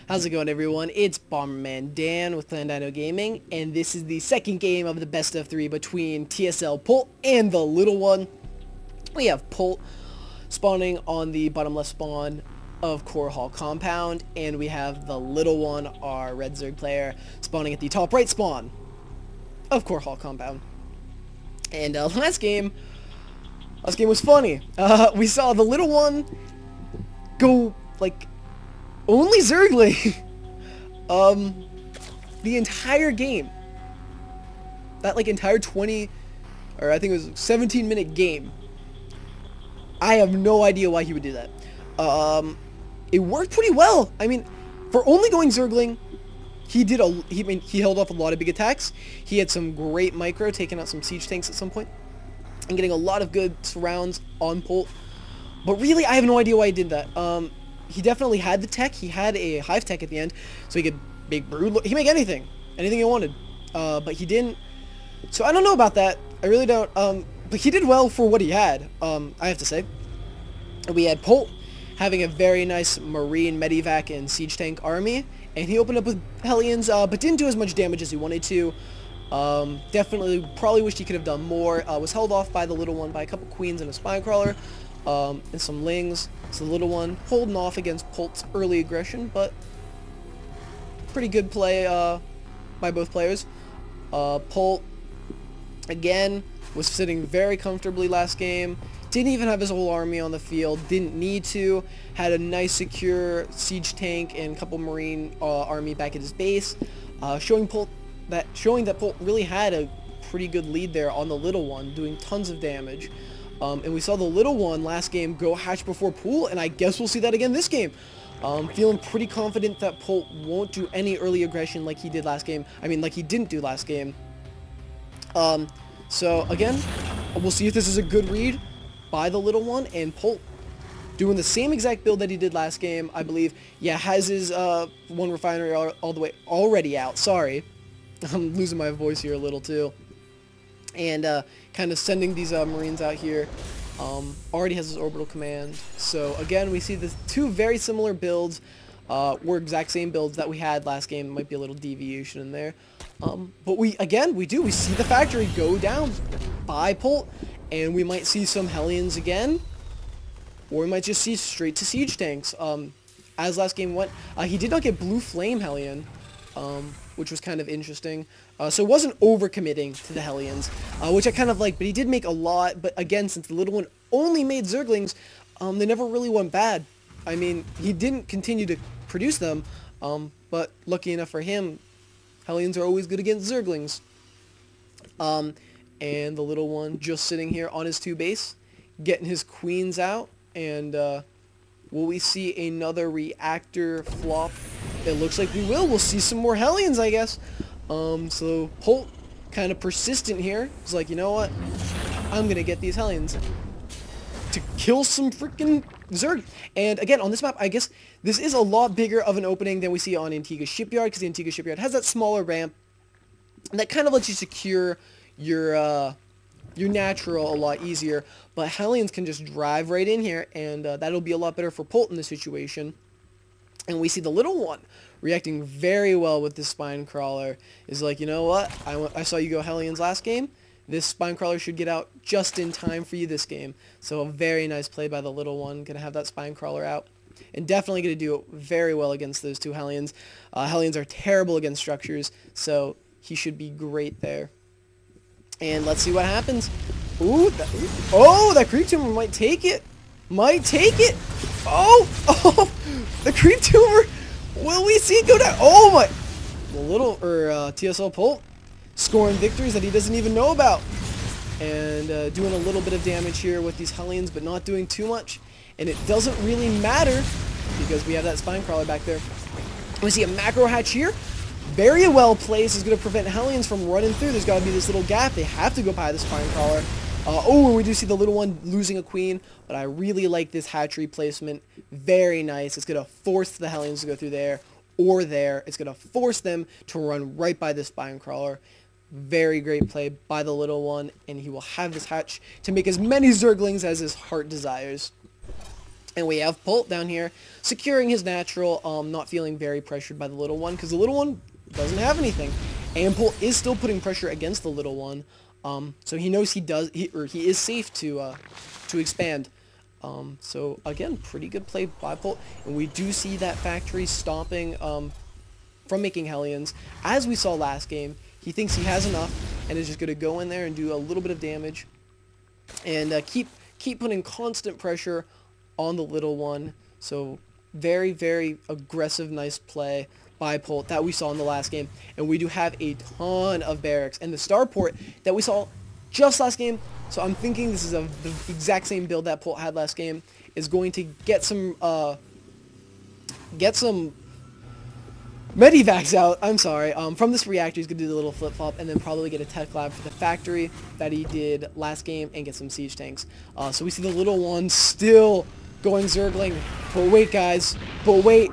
How's it going, everyone? It's Bomberman Dan with Clandino Gaming, and this is the second game of the best of 3 between TSLPolt and the little one. We have Polt spawning on the bottom left spawn of Core Hall Compound, and we have the little one, our red Zerg player, spawning at the top right spawn of Core Hall Compound. And last game was funny. We saw the little one go, like, only Zergling the entire game. That, like, entire 20, or I think it was 17-minute game. I have no idea why he would do that. It worked pretty well. I mean, for only going Zergling, he held off a lot of big attacks. He had some great micro, taking out some siege tanks at some point, and getting a lot of good surrounds on Polt. But really, I have no idea why he did that. He definitely had the tech. He had a hive tech at the end, so he could make brood. He could make anything he wanted. But he didn't. So I don't know about that. I really don't. But he did well for what he had. I have to say. We had Polt having a very nice Marine, Medivac, and Siege Tank army, and he opened up with Hellions, but didn't do as much damage as he wanted to. Definitely, probably wished he could have done more. Was held off by the little one by a couple Queens and a Spinecrawler, and some Lings. So the little one holding off against Polt's early aggression, but pretty good play by both players. Polt, again, was sitting very comfortably last game. Didn't even have his whole army on the field. Didn't need to. Had a nice secure siege tank and a couple Marine army back at his base, showing that Polt really had a pretty good lead there on the little one, doing tons of damage. And we saw the little one last game go hatch before pool, and I guess we'll see that again this game. Feeling pretty confident that Polt won't do any early aggression like he did last game. I mean, like he didn't do last game. So again, we'll see if this is a good read by the little one, and Polt doing the same exact build that he did last game, I believe. Yeah, has his one refinery all the way already out. Sorry, I'm losing my voice here a little too. And kind of sending these Marines out here. Already has his orbital command. So again, we see the two very similar builds. Were exact same builds that we had last game. There might be a little deviation in there. But we see the factory go down by Polt, and we might see some Hellions again, or we might just see straight to siege tanks. As last game went, he did not get blue flame Hellion, which was kind of interesting. So it wasn't overcommitting to the Hellions, which I kind of like, but he did make a lot. But again, since the little one only made Zerglings, they never really went bad. I mean, he didn't continue to produce them, but lucky enough for him, Hellions are always good against Zerglings. And the little one just sitting here on his 2 base, getting his queens out, and will we see another reactor flop? It looks like we will. We'll see some more Hellions, I guess. So Polt, kind of persistent here. He's like, you know what? I'm gonna get these Hellions to kill some freaking Zerg. And again, on this map, I guess this is a lot bigger of an opening than we see on Antigua Shipyard, because the Antigua Shipyard has that smaller ramp, and that kind of lets you secure your natural a lot easier. But Hellions can just drive right in here, and that'll be a lot better for Polt in this situation. And we see the little one reacting very well with this Spinecrawler. Is like, you know what? I saw you go Hellions last game. This Spinecrawler should get out just in time for you this game. So a very nice play by the little one. Going to have that Spinecrawler out. And definitely going to do very well against those 2 Hellions. Hellions are terrible against structures, so he should be great there. And let's see what happens. Ooh, that creep tumor might take it. Oh, the creep tumor. Will we see it go down? Oh my! The TSLPolt scoring victories that he doesn't even know about, and doing a little bit of damage here with these Hellions, but not doing too much. And it doesn't really matter because we have that Spinecrawler back there. We see a macro hatch here. Very well placed. Is going to prevent Hellions from running through. There's got to be this little gap. They have to go by the Spinecrawler. And we do see the little one losing a queen, but I really like this hatchery placement. Very nice. It's going to force the Hellions to go through there or there. It's going to force them to run right by this Spinecrawler. Very great play by the little one, and he will have this hatch to make as many Zerglings as his heart desires. And we have Polt down here securing his natural, not feeling very pressured by the little one, because the little one doesn't have anything. And Polt is still putting pressure against the little one, so he knows he is safe to expand. So again, pretty good play by Polt, and we do see that factory stopping from making Hellions. As we saw last game, he thinks he has enough and is just going to go in there and do a little bit of damage and keep putting constant pressure on the little one. So very, very aggressive, nice play by Polt that we saw in the last game. And we do have a ton of barracks. And the Starport that we saw just last game, so I'm thinking this is the exact same build that Polt had last game, is going to get some Medivacs out, I'm sorry, from this reactor. He's going to do the little flip-flop and then probably get a tech lab for the factory that he did last game and get some siege tanks. So we see the little one still going Zergling. But wait, guys. But wait.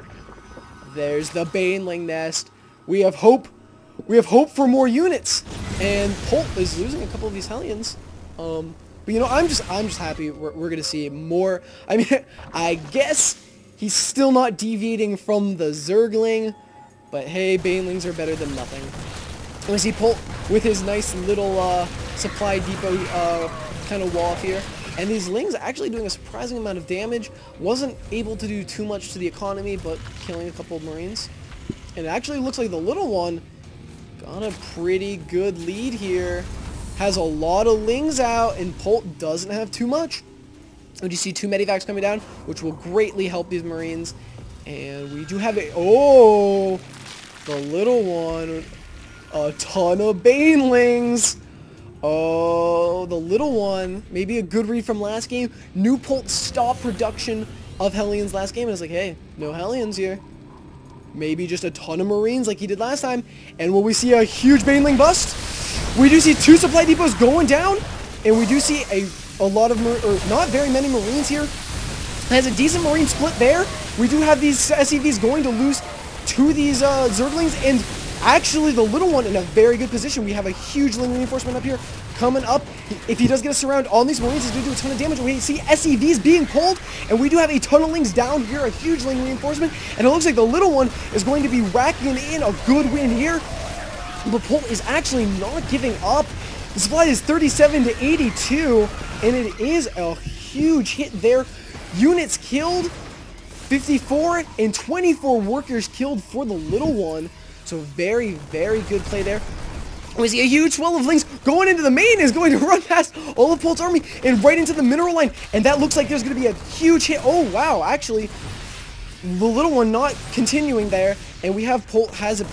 There's the Baneling nest. We have hope. We have hope for more units. And Polt is losing a couple of these Hellions. But you know, I'm just happy we're going to see more. I mean, I guess he's still not deviating from the Zergling. But hey, Banelings are better than nothing. And we see Polt with his nice little supply depot kind of wall here. And these Lings actually doing a surprising amount of damage. Wasn't able to do too much to the economy, but killing a couple of Marines. And it actually looks like the little one got a pretty good lead here. Has a lot of Lings out, and Polt doesn't have too much. And you see 2 Medivacs coming down, which will greatly help these Marines. And we do have a... Oh! The little one. A ton of Banelings. Oh, the little one. Maybe a good read from last game. Knew Polt stopped production of Hellions last game. And it's like, hey, no Hellions here. Maybe just a ton of Marines like he did last time. And will we see a huge Baneling bust? We do see 2 supply depots going down. And we do see a lot of... not very many Marines here. Has a decent Marine split there. We do have these SCVs going to lose to these Zerglings, and actually the little one in a very good position. We have a huge Ling reinforcement up here coming up. If he does get a surround on these Marines, he's going to do a ton of damage. We see SCVs being pulled, and we do have a ton of Lings down here, a huge Ling reinforcement, and it looks like the little one is going to be racking in a good win here. But Polt is actually not giving up. The supply is 37 to 82, and it is a huge hit there. Units killed, 54, and 24 workers killed for the little one. So very, very good play there. We see a huge swell of Lings going into the main, is going to run past all of Polt's army and right into the mineral line. And that looks like there's going to be a huge hit. Oh, wow. Actually, the little one not continuing there. And we have Polt has a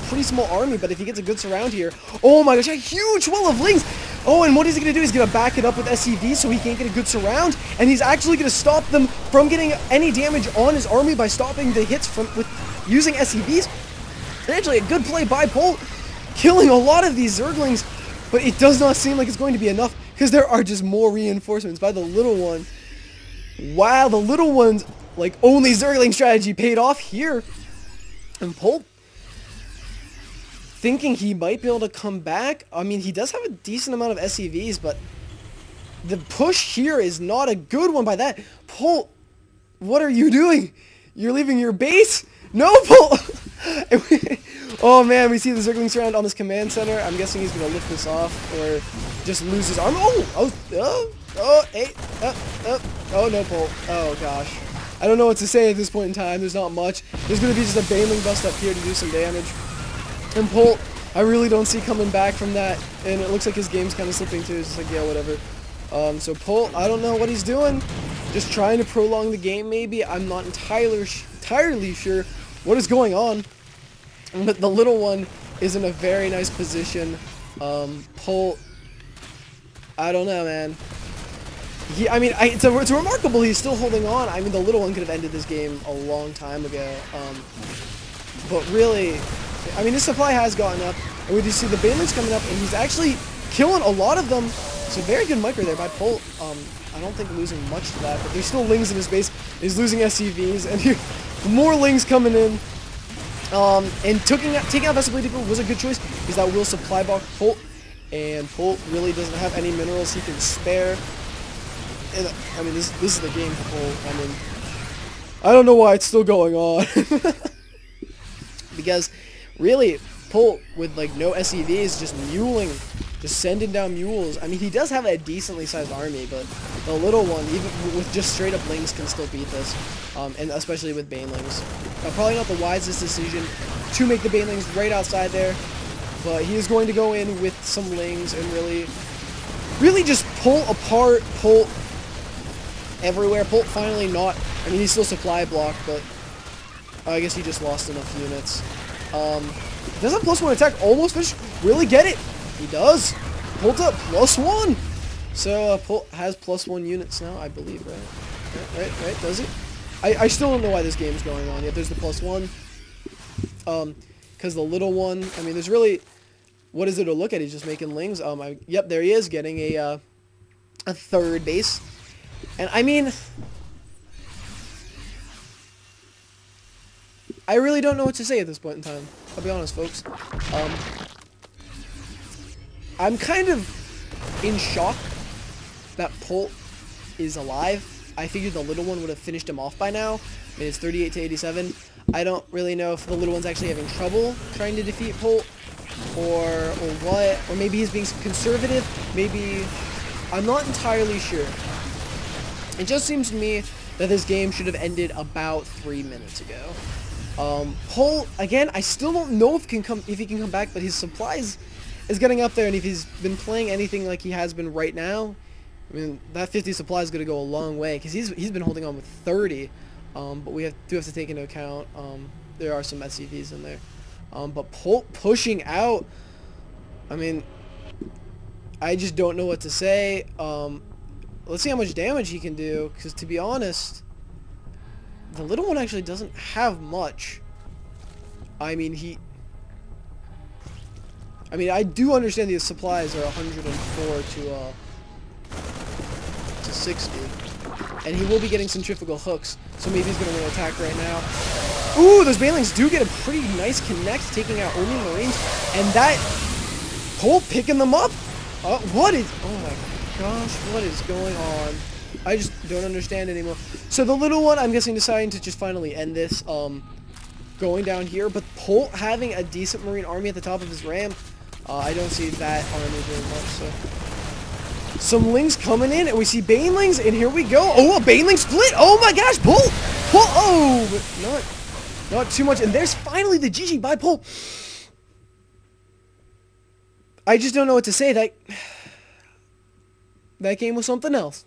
pretty small army, but if he gets a good surround here, oh my gosh, a huge swell of Lings. Oh, and what is he going to do? He's going to back it up with SCV so he can't get a good surround. And he's actually going to stop them from getting any damage on his army by stopping the hits with using SCVs. And actually a good play by Polt, killing a lot of these Zerglings. But it does not seem like it's going to be enough because there are just more reinforcements by the little one. Wow, the little one's like only Zergling strategy paid off here. And Polt thinking he might be able to come back. I mean, he does have a decent amount of SCVs, but the push here is not a good one by that. Polt, what are you doing? You're leaving your base? No, Polt! Oh man, we see the Zergling surround on this command center. I'm guessing he's going to lift this off or just lose his arm. Oh no, Polt. Oh gosh. I don't know what to say at this point in time. There's not much. There's going to be just a Baneling bust up here to do some damage. And Polt, I really don't see coming back from that. And it looks like his game's kind of slipping too. It's just like, yeah, whatever. So Polt, I don't know what he's doing. Just trying to prolong the game maybe. I'm not entirely sure what is going on. But the little one is in a very nice position. Polt, I don't know, man. I mean, it's remarkable he's still holding on. I mean, the little one could have ended this game a long time ago. But really, I mean, his supply has gotten up. And we just see the Banelings coming up, and he's actually killing a lot of them. So very good micro there by Polt. I don't think losing much to that, but there's still Lings in his base. He's losing SCVs, and here, more Lings coming in. And taking out that supply depot was a good choice, because that will supply block Polt. And Polt really doesn't have any minerals he can spare. And, I mean, this is the game for Polt. I mean, I don't know why it's still going on. Because, really, Polt with, like, no SEVs, just muling, just sending down mules. I mean, he does have a decently sized army, but the little one, even with just straight up lings, can still beat this. And especially with banelings. Probably not the wisest decision to make the banelings right outside there, but he is going to go in with some lings and really just pull apart Polt everywhere. Polt finally not, I mean, he's still supply blocked, but I guess he just lost enough units. Does a +1 attack almost finish? Really get it? He does. Polt up +1. So Polt has +1 units now, I believe, right? Right? Does it? I still don't know why this game's going on yet. There's the +1. Because the little one, I mean, there's really, what is there to look at? He's just making lings. Yep, there he is, getting a third base. And I mean, I really don't know what to say at this point in time. I'll be honest, folks. I'm kind of in shock that Polt is alive. I figured the little one would have finished him off by now. I mean, it's 38 to 87. I don't really know if the little one's actually having trouble trying to defeat Polt, or what. Or maybe he's being conservative. Maybe, I'm not entirely sure. It just seems to me that this game should have ended about 3 minutes ago. Polt, again, I still don't know if he can come back, but his supplies is getting up there, and if he's been playing anything like he has been right now, I mean, that 50 supply is going to go a long way, because he's been holding on with 30, but we do have to take into account, there are some SCVs in there. But Polt pushing out, I mean, I just don't know what to say. Let's see how much damage he can do, because to be honest, the little one actually doesn't have much. I mean, I do understand these supplies are 104 to 60. And he will be getting centrifugal hooks, so maybe he's going to win an attack right now. Ooh, those banelings do get a pretty nice connect, taking out only Marines. And that Polt picking them up? Oh my gosh, what is going on? I just don't understand anymore. So the little one, I'm guessing, deciding to just finally end this, going down here. But Polt having a decent Marine army at the top of his ramp, I don't see that army doing much, so. Some lings coming in, and we see banelings, and here we go. Oh, a baneling split! Oh my gosh, Polt! Oh, but not too much. And there's finally the GG by Polt. I just don't know what to say. That game was something else.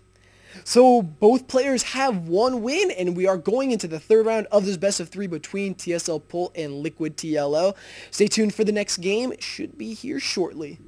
So both players have one win, and we are going into the third round of this best of 3 between TSLPolt and LiquidTLO. Stay tuned for the next game. It should be here shortly.